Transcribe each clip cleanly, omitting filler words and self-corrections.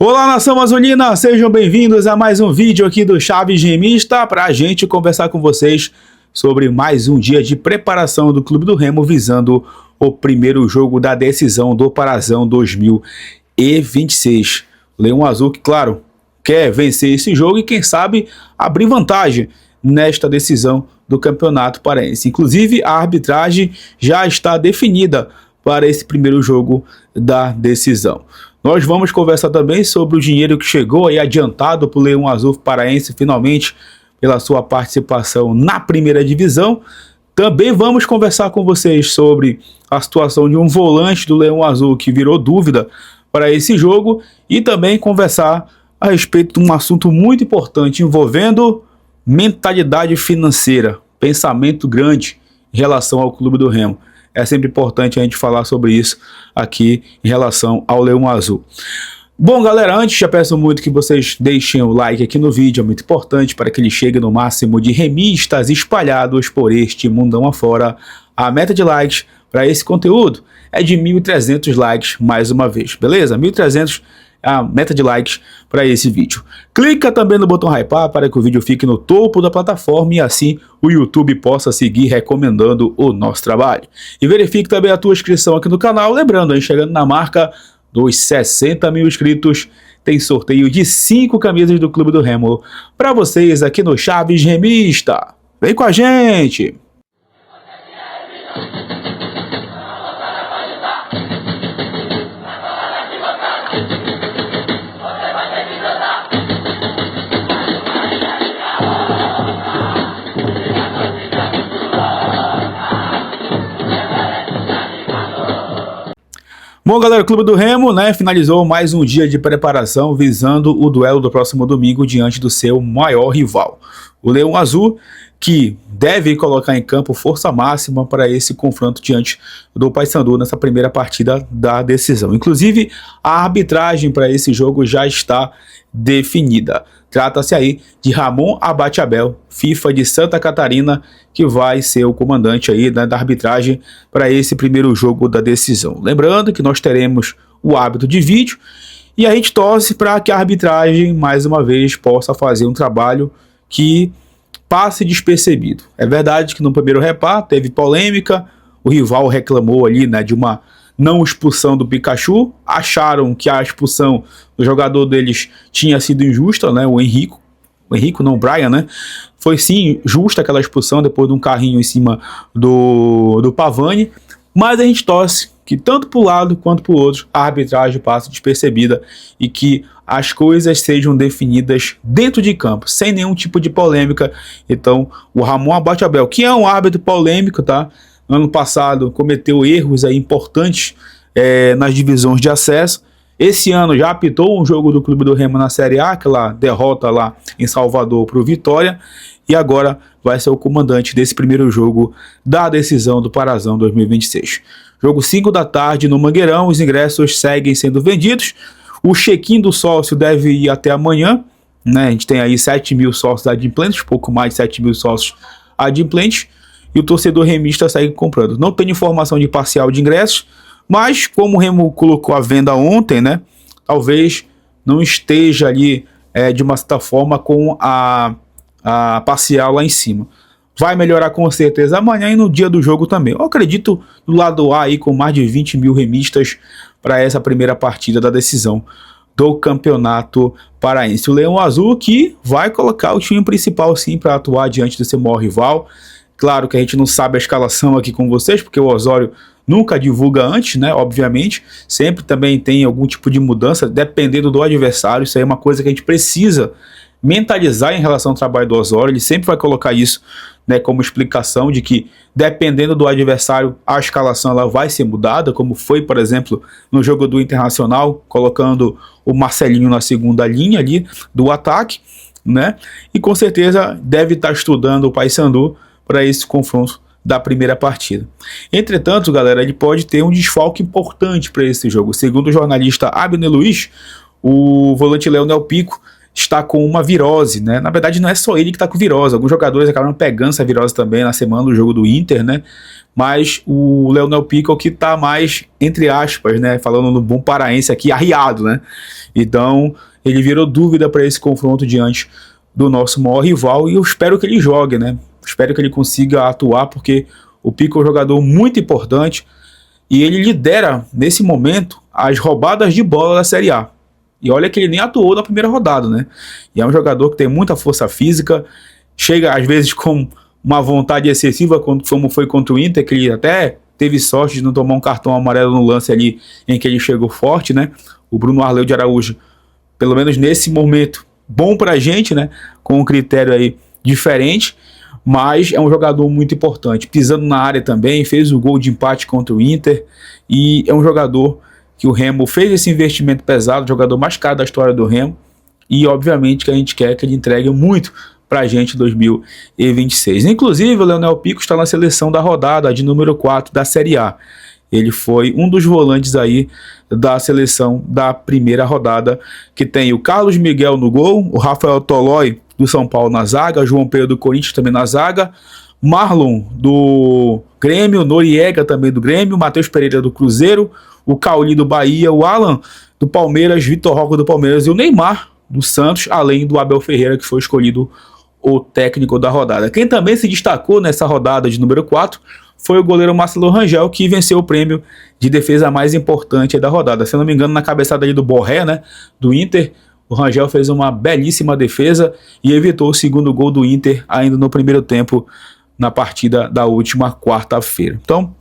Olá, nação azulina, sejam bem-vindos a mais um vídeo aqui do Chaves Remista para a gente conversar com vocês sobre mais um dia de preparação do Clube do Remo visando o primeiro jogo da decisão do Parazão 2026. Leão Azul que, claro, quer vencer esse jogo e quem sabe abrir vantagem nesta decisão do Campeonato Paraense. Inclusive, a arbitragem já está definida para esse primeiro jogo da decisão. Nós vamos conversar também sobre o dinheiro que chegou aí adiantado para o Leão Azul Paraense finalmente pela sua participação na primeira divisão. Também vamos conversar com vocês sobre a situação de um volante do Leão Azul que virou dúvida para esse jogo e também conversar a respeito de um assunto muito importante envolvendo mentalidade financeira, pensamento grande em relação ao Clube do Remo. É sempre importante a gente falar sobre isso aqui em relação ao Leão Azul. Bom, galera, antes já peço muito que vocês deixem o like aqui no vídeo, é muito importante para que ele chegue no máximo de remistas espalhados por este mundão afora. A meta de likes para esse conteúdo é de 1.300 likes mais uma vez, beleza? 1.300 é a meta de likes para esse vídeo. Clica também no botão hypar para que o vídeo fique no topo da plataforma e assim o YouTube possa seguir recomendando o nosso trabalho. E verifique também a tua inscrição aqui no canal, lembrando, aí, chegando na marca dos 60 mil inscritos, tem sorteio de 5 camisas do Clube do Remo para vocês aqui no Chaves Remista. Vem com a gente! Bom, galera, o Clube do Remo, finalizou mais um dia de preparação visando o duelo do próximo domingo diante do seu maior rival, o Leão Azul, que deve colocar em campo força máxima para esse confronto diante do Paysandu nessa primeira partida da decisão. Inclusive, a arbitragem para esse jogo já está definida. Trata-se aí de Ramon Abate-Abel, FIFA de Santa Catarina, que vai ser o comandante aí da arbitragem para esse primeiro jogo da decisão. Lembrando que nós teremos o hábito de vídeo e a gente torce para que a arbitragem, mais uma vez, possa fazer um trabalho que passe despercebido. É verdade que no primeiro repar teve polêmica, o rival reclamou ali de uma não expulsão do Pikachu, acharam que a expulsão do jogador deles tinha sido injusta, o Brian, foi sim justa aquela expulsão depois de um carrinho em cima do Pavani, mas a gente torce que tanto para um lado quanto para o outro a arbitragem passe despercebida e que as coisas sejam definidas dentro de campo, sem nenhum tipo de polêmica. Então, o Ramon Abate-Abel, que é um árbitro polêmico, tá? Ano passado cometeu erros aí importantes nas divisões de acesso. Esse ano já apitou um jogo do Clube do Remo na Série A, aquela derrota lá em Salvador para o Vitória. E agora vai ser o comandante desse primeiro jogo da decisão do Parazão 2026. Jogo 5 da tarde no Mangueirão, os ingressos seguem sendo vendidos. O check-in do sócio deve ir até amanhã. A gente tem aí 7 mil sócios adimplentes, pouco mais de 7 mil sócios adimplentes. E o torcedor remista segue comprando. Não tem informação de parcial de ingressos, mas como o Remo colocou a venda ontem, talvez não esteja ali de uma certa forma com a parcial lá em cima. Vai melhorar com certeza amanhã e no dia do jogo também. Eu acredito do lado A aí com mais de 20 mil remistas para essa primeira partida da decisão do Campeonato Paraense. O Leão Azul que vai colocar o time principal sim para atuar diante do seu maior rival. Claro que a gente não sabe a escalação aqui com vocês, porque o Osório nunca divulga antes, obviamente. Sempre também tem algum tipo de mudança, dependendo do adversário. Isso aí é uma coisa que a gente precisa mentalizar em relação ao trabalho do Osório. Ele sempre vai colocar isso como explicação de que, dependendo do adversário, a escalação ela vai ser mudada, como foi, por exemplo, no jogo do Internacional, colocando o Marcelinho na segunda linha ali do ataque, E com certeza deve estar estudando o Paysandu para esse confronto da primeira partida. Entretanto, galera, ele pode ter um desfalque importante para esse jogo. Segundo o jornalista Abner Luiz, o volante Leonel Pico está com uma virose, né? Na verdade, não é só ele que está com virose. Alguns jogadores acabaram pegando essa virose também na semana do jogo do Inter, né? Mas o Leonel Pickel que está mais, entre aspas, né? Falando no bom paraense aqui, arriado, né? Então, ele virou dúvida para esse confronto diante do nosso maior rival e eu espero que ele jogue, né? Espero que ele consiga atuar, porque o Pickel é um jogador muito importante e ele lidera, nesse momento, as roubadas de bola da Série A. E olha que ele nem atuou na primeira rodada, né? E é um jogador que tem muita força física, chega às vezes com uma vontade excessiva, como foi contra o Inter, que ele até teve sorte de não tomar um cartão amarelo no lance ali em que ele chegou forte, né? O Bruno Arleu de Araújo, pelo menos nesse momento, bom pra gente, né? Com um critério aí diferente, mas é um jogador muito importante. Pisando na área também, fez o gol de empate contra o Inter e é um jogador que o Remo fez esse investimento pesado, o jogador mais caro da história do Remo, e obviamente que a gente quer que ele entregue muito pra gente em 2026. Inclusive, o Leonel Pickel está na seleção da rodada de número 4 da Série A. Ele foi um dos volantes aí da seleção da primeira rodada, que tem o Carlos Miguel no gol, o Rafael Tolói do São Paulo na zaga, João Pedro do Corinthians também na zaga, Marlon do Grêmio, Noriega também do Grêmio, Matheus Pereira do Cruzeiro, o Cauli do Bahia, o Alan do Palmeiras, Vitor Roque do Palmeiras e o Neymar do Santos, além do Abel Ferreira, que foi escolhido o técnico da rodada. Quem também se destacou nessa rodada de número 4 foi o goleiro Marcelo Rangel, que venceu o prêmio de defesa mais importante da rodada. Se eu não me engano, na cabeçada ali do Borré, né, do Inter, o Rangel fez uma belíssima defesa e evitou o segundo gol do Inter ainda no primeiro tempo na partida da última quarta-feira. Então,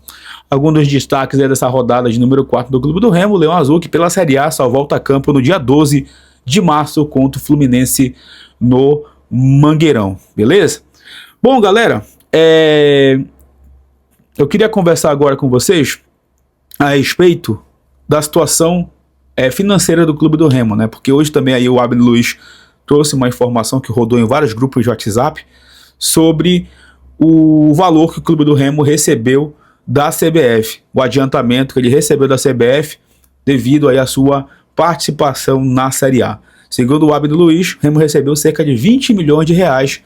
alguns dos destaques dessa rodada de número 4 do Clube do Remo, o Leão Azul, que pela Série A só volta a campo no dia 12 de março contra o Fluminense no Mangueirão, beleza? Bom, galera, eu queria conversar agora com vocês a respeito da situação financeira do Clube do Remo, né? Porque hoje também aí o Abner Luiz trouxe uma informação que rodou em vários grupos de WhatsApp sobre o valor que o Clube do Remo recebeu da CBF, o adiantamento que ele recebeu da CBF devido aí à sua participação na Série A. Segundo o Abner Luiz, o Remo recebeu cerca de 20 milhões de reais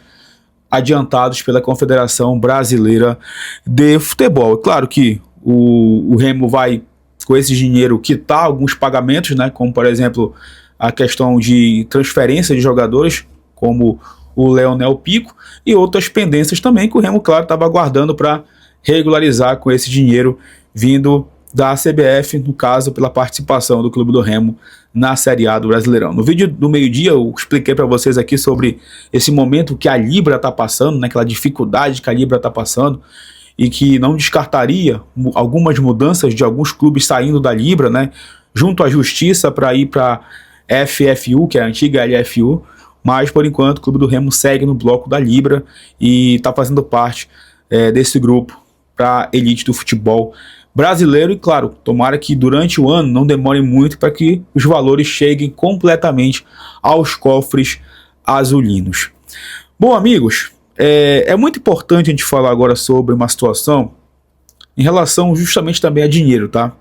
adiantados pela Confederação Brasileira de Futebol. Claro que o Remo vai, com esse dinheiro, quitar alguns pagamentos, né, como por exemplo a questão de transferência de jogadores, como o Leonel Pickel, e outras pendências também que o Remo, claro, estava aguardando para regularizar com esse dinheiro vindo da CBF, no caso, pela participação do Clube do Remo na Série A do Brasileirão. No vídeo do meio-dia eu expliquei para vocês aqui sobre esse momento que a Libra está passando, né, aquela dificuldade que a Libra está passando, e que não descartaria algumas mudanças de alguns clubes saindo da Libra, né, junto à Justiça para ir para FFU, que é a antiga LFU, mas por enquanto o Clube do Remo segue no bloco da Libra e está fazendo parte desse grupo para a elite do futebol brasileiro. E claro, tomara que durante o ano não demore muito para que os valores cheguem completamente aos cofres azulinos. Bom, amigos, é muito importante a gente falar agora sobre uma situação em relação justamente também a dinheiro, tá?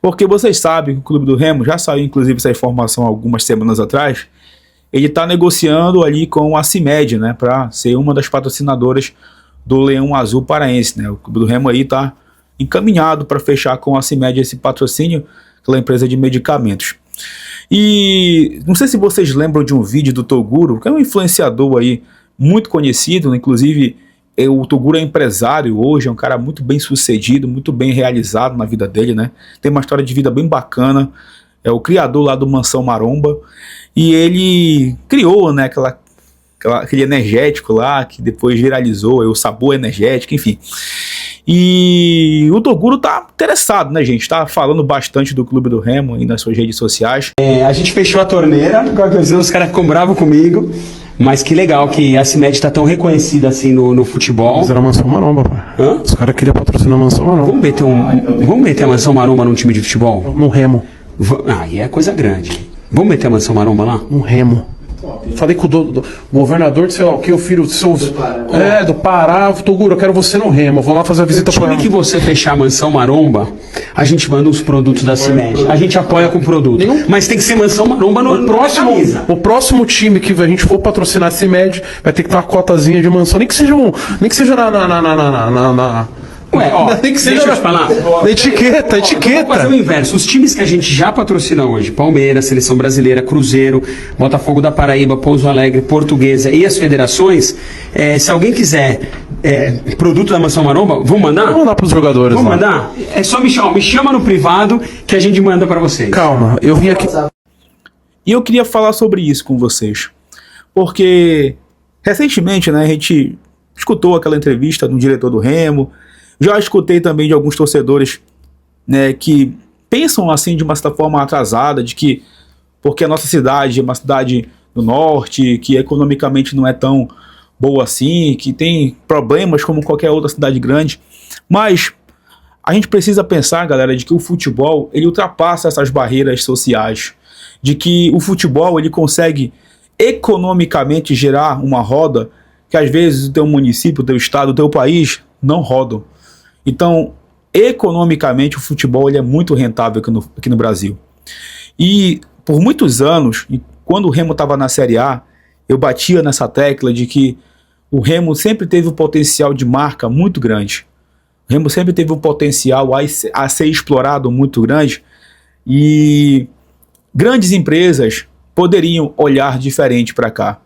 Porque vocês sabem que o Clube do Remo, já saiu inclusive essa informação algumas semanas atrás, ele está negociando ali com a CIMED, né, para ser uma das patrocinadoras do Leão Azul Paraense, né? O Clube do Remo aí está encaminhado para fechar com a CIMED esse patrocínio, aquela empresa de medicamentos. E não sei se vocês lembram de um vídeo do Toguro, que é um influenciador aí muito conhecido, né? Inclusive o Toguro é empresário hoje, é um cara muito bem sucedido, muito bem realizado na vida dele, né? Tem uma história de vida bem bacana, é o criador lá do Mansão Maromba, e ele criou, né, aquele energético lá, que depois viralizou, o sabor energético, enfim. E o Toguro tá interessado, né, gente? Tá falando bastante do Clube do Remo aí nas suas redes sociais. A gente fechou a torneira, os caras ficam bravos comigo, mas que legal que a CIMED tá tão reconhecida assim no futebol. Mas era a Mansão Maromba, pô. Hã? Os caras queriam patrocinar a Mansão Maromba. Vamos meter a Mansão Maromba num time de futebol? No Remo. Aí é coisa grande. Vamos meter a Mansão Maromba lá? No Remo. Falei com o governador de sei lá o que, o filho do Pará. Toguro, eu quero você no Remo. Vou lá fazer a visita pro Time Remo. que você fechar a Mansão Maromba, a gente manda os produtos da CIMED. A gente apoia com produto. Mas tem que ser Mansão Maromba no próximo. O próximo time que a gente for patrocinar a CIMED vai ter que ter uma cotazinha de mansão. Nem que seja Ué, ó, tem que ser deixa eu te falar. etiqueta. Vamos fazer o inverso. Os times que a gente já patrocina hoje, Palmeiras, Seleção Brasileira, Cruzeiro, Botafogo da Paraíba, Pouso Alegre, Portuguesa e as federações, se alguém quiser produto da Mansão Maromba, vamos mandar? Vamos mandar pros jogadores. Vamos lá. mandar? É só me chama no privado que a gente manda pra vocês. Calma, eu vim aqui. E eu queria falar sobre isso com vocês. Porque recentemente, né, a gente escutou aquela entrevista do diretor do Remo. Já escutei também de alguns torcedores, né, que pensam assim de uma certa forma atrasada, de que porque a nossa cidade é uma cidade do norte, que economicamente não é tão boa assim, que tem problemas como qualquer outra cidade grande. Mas a gente precisa pensar, galera, de que o futebol ele ultrapassa essas barreiras sociais, de que o futebol ele consegue economicamente gerar uma roda que às vezes o teu município, o teu estado, o teu país não rodam. Então, economicamente, o futebol ele é muito rentável aqui no Brasil. E por muitos anos, quando o Remo estava na Série A, eu batia nessa tecla de que o Remo sempre teve um potencial de marca muito grande. O Remo sempre teve um potencial a ser explorado muito grande. E grandes empresas poderiam olhar diferente para cá.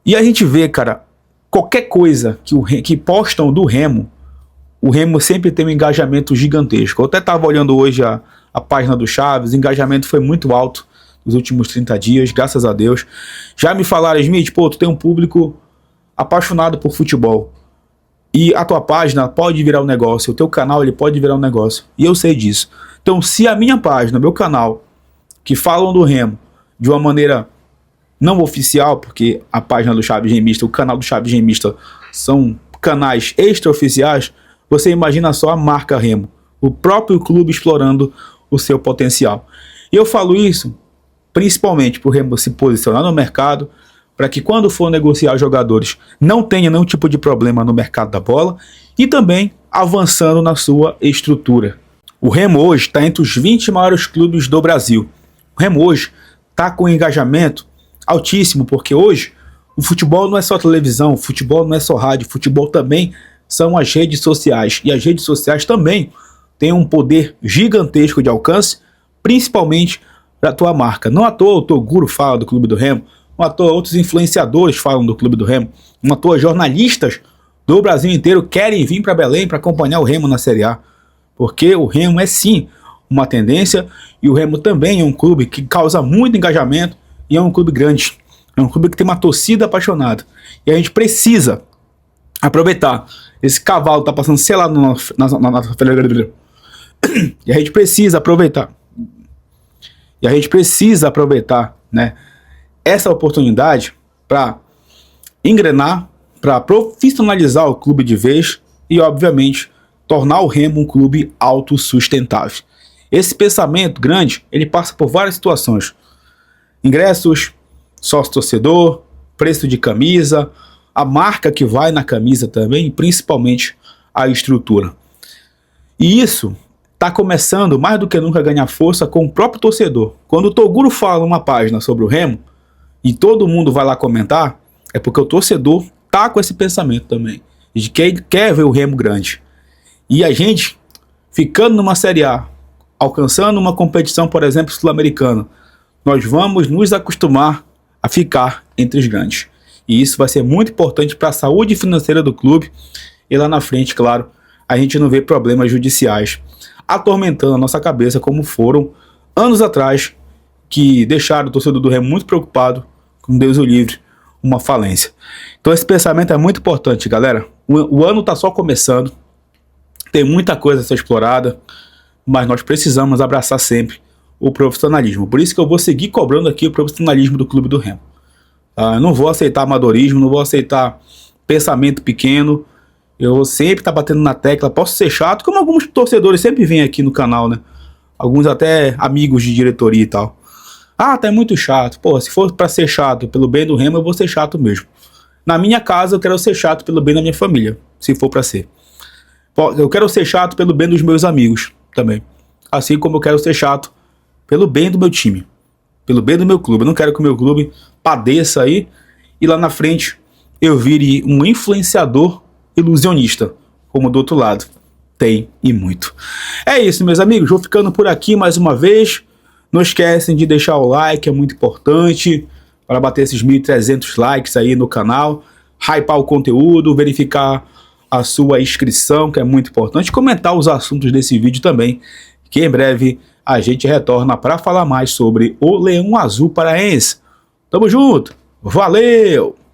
E a gente vê, cara, qualquer coisa que postam do Remo, o Remo sempre tem um engajamento gigantesco. Eu até estava olhando hoje a página do Chaves, o engajamento foi muito alto nos últimos 30 dias, graças a Deus. Já me falaram, Smith, pô, tu tem um público apaixonado por futebol. E a tua página pode virar um negócio, o teu canal ele pode virar um negócio. E eu sei disso. Então, se a minha página, meu canal, que falam do Remo de uma maneira não oficial, porque a página do Chaves Remista, o canal do Chaves Remista são canais extraoficiais, você imagina só a marca Remo, o próprio clube explorando o seu potencial. E eu falo isso principalmente para o Remo se posicionar no mercado, para que quando for negociar jogadores não tenha nenhum tipo de problema no mercado da bola e também avançando na sua estrutura. O Remo hoje está entre os 20 maiores clubes do Brasil. O Remo hoje está com um engajamento altíssimo, porque hoje o futebol não é só televisão, o futebol não é só rádio, o futebol também são as redes sociais. E as redes sociais também têm um poder gigantesco de alcance, principalmente para a tua marca. Não à toa o Toguro fala do Clube do Remo, não à toa outros influenciadores falam do Clube do Remo, não à toa jornalistas do Brasil inteiro querem vir para Belém para acompanhar o Remo na Série A. Porque o Remo é sim uma tendência e o Remo também é um clube que causa muito engajamento e é um clube grande. É um clube que tem uma torcida apaixonada. E a gente precisa aproveitar. Esse cavalo tá passando, sei lá, e a gente precisa aproveitar. E a gente precisa aproveitar, né, essa oportunidade para engrenar, para profissionalizar o clube de vez e, obviamente, tornar o Remo um clube autossustentável. Esse pensamento grande, ele passa por várias situações. Ingressos, sócio-torcedor, preço de camisa, a marca que vai na camisa também, e principalmente a estrutura. E isso está começando mais do que nunca a ganhar força com o próprio torcedor. Quando o Toguro fala numa página sobre o Remo e todo mundo vai lá comentar, é porque o torcedor tá com esse pensamento também, de que quer ver o Remo grande. E a gente, ficando numa Série A, alcançando uma competição, por exemplo, sul-americana, nós vamos nos acostumar a ficar entre os grandes. E isso vai ser muito importante para a saúde financeira do clube. E lá na frente, claro, a gente não vê problemas judiciais atormentando a nossa cabeça, como foram anos atrás, que deixaram o torcedor do Remo muito preocupado com, Deus o livre, uma falência. Então esse pensamento é muito importante, galera. O ano está só começando, tem muita coisa a ser explorada, mas nós precisamos abraçar sempre o profissionalismo. Por isso que eu vou seguir cobrando aqui o profissionalismo do Clube do Remo. Eu não vou aceitar amadorismo, não vou aceitar pensamento pequeno. Eu vou sempre estar batendo na tecla. Posso ser chato, como alguns torcedores sempre vêm aqui no canal, né? Alguns até amigos de diretoria e tal. Ah, tá muito chato. Pô, se for pra ser chato pelo bem do Remo, eu vou ser chato mesmo. Na minha casa, eu quero ser chato pelo bem da minha família, se for pra ser. Eu quero ser chato pelo bem dos meus amigos também. Assim como eu quero ser chato pelo bem do meu time, pelo bem do meu clube. Eu não quero que o meu clube padeça aí e lá na frente eu vire um influenciador ilusionista, como do outro lado tem e muito. É isso, meus amigos. Vou ficando por aqui mais uma vez. Não esquecem de deixar o like, é muito importante para bater esses 1.300 likes aí no canal, hypar o conteúdo, verificar a sua inscrição, que é muito importante, comentar os assuntos desse vídeo também, que em breve a gente retorna para falar mais sobre o Leão Azul Paraense. Tamo junto, valeu!